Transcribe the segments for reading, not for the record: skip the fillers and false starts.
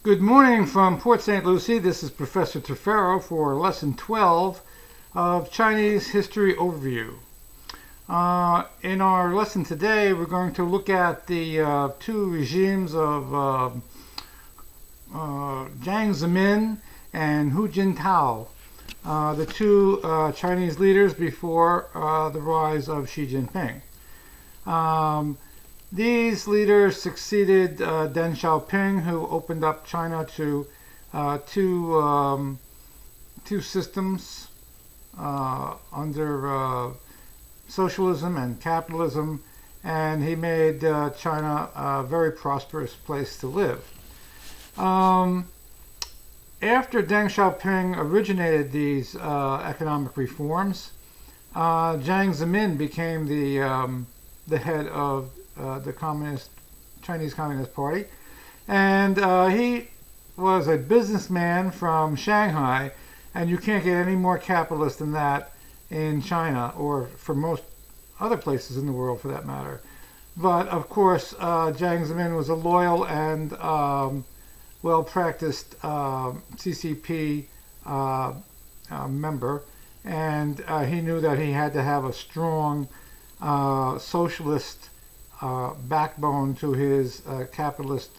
Good morning from Port St. Lucie. This is Professor Tefero for Lesson 12 of Chinese History Overview. In our lesson today, we're going to look at the two regimes of Jiang Zemin and Hu Jintao, the two Chinese leaders before the rise of Xi Jinping. These leaders succeeded Deng Xiaoping, who opened up China to two systems under socialism and capitalism, and he made China a very prosperous place to live. After Deng Xiaoping originated these economic reforms, Jiang Zemin became the head of the Chinese Communist Party, and he was a businessman from Shanghai, and you can't get any more capitalist than that in China, or for most other places in the world for that matter. But of course, Jiang Zemin was a loyal and well-practiced CCP member, and he knew that he had to have a strong socialist backbone to his capitalist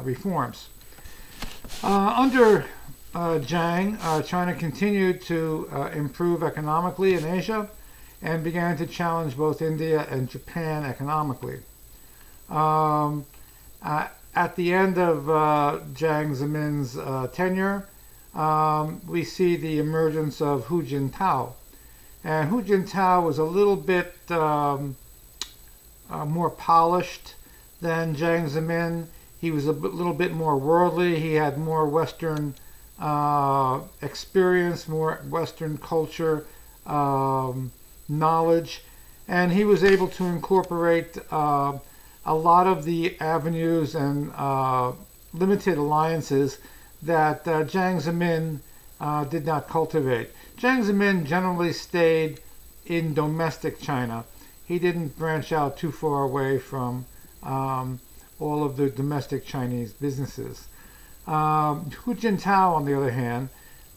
reforms. Under Jiang, China continued to improve economically in Asia and began to challenge both India and Japan economically. At the end of Jiang Zemin's tenure, we see the emergence of Hu Jintao. And Hu Jintao was a little bit more polished than Jiang Zemin. He was a little bit more worldly. He had more Western experience, more Western culture, knowledge, and he was able to incorporate a lot of the avenues and limited alliances that Jiang Zemin did not cultivate. Jiang Zemin generally stayed in domestic China. He didn't branch out too far away from all of the domestic Chinese businesses. Hu Jintao, on the other hand,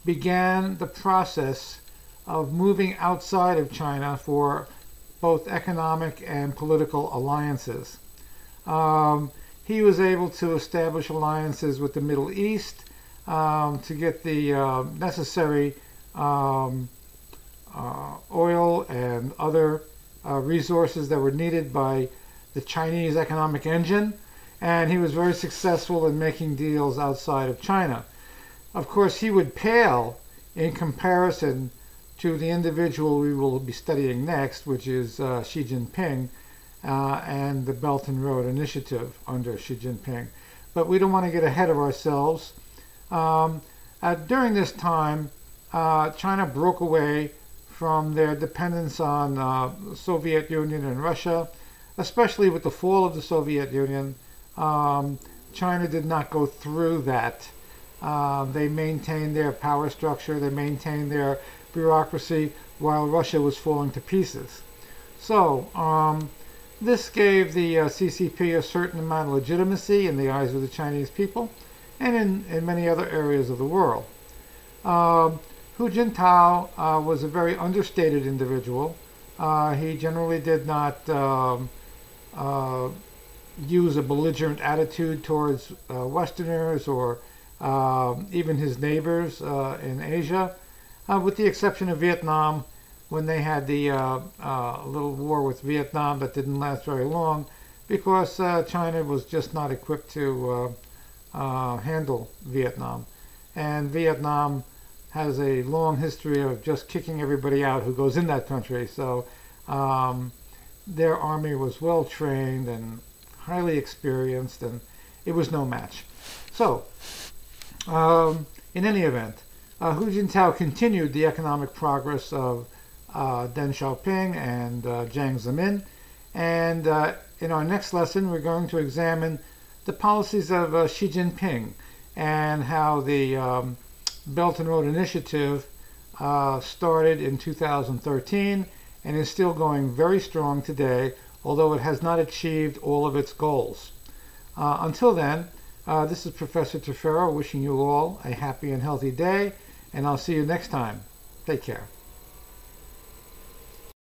began the process of moving outside of China for both economic and political alliances. He was able to establish alliances with the Middle East to get the necessary oil and other resources that were needed by the Chinese economic engine, and he was very successful in making deals outside of China. Of course, he would pale in comparison to the individual we will be studying next, which is Xi Jinping and the Belt and Road Initiative under Xi Jinping. But we don't want to get ahead of ourselves. During this time, China broke away from their dependence on the Soviet Union and Russia, especially with the fall of the Soviet Union. China did not go through that. They maintained their power structure, they maintained their bureaucracy, while Russia was falling to pieces. So this gave the CCP a certain amount of legitimacy in the eyes of the Chinese people and in many other areas of the world. Hu Jintao was a very understated individual. He generally did not use a belligerent attitude towards Westerners or even his neighbors in Asia, with the exception of Vietnam, when they had the little war with Vietnam that didn't last very long because China was just not equipped to handle Vietnam. And Vietnam has a long history of just kicking everybody out who goes in that country. So their army was well trained and highly experienced, and it was no match. So in any event, Hu Jintao continued the economic progress of Deng Xiaoping and Jiang Zemin, and in our next lesson we're going to examine the policies of Xi Jinping and how the Belt and Road Initiative started in 2013 and is still going very strong today, although it has not achieved all of its goals. Until then, This is Professor Tefero wishing you all a happy and healthy day, and I'll see you next time. Take care.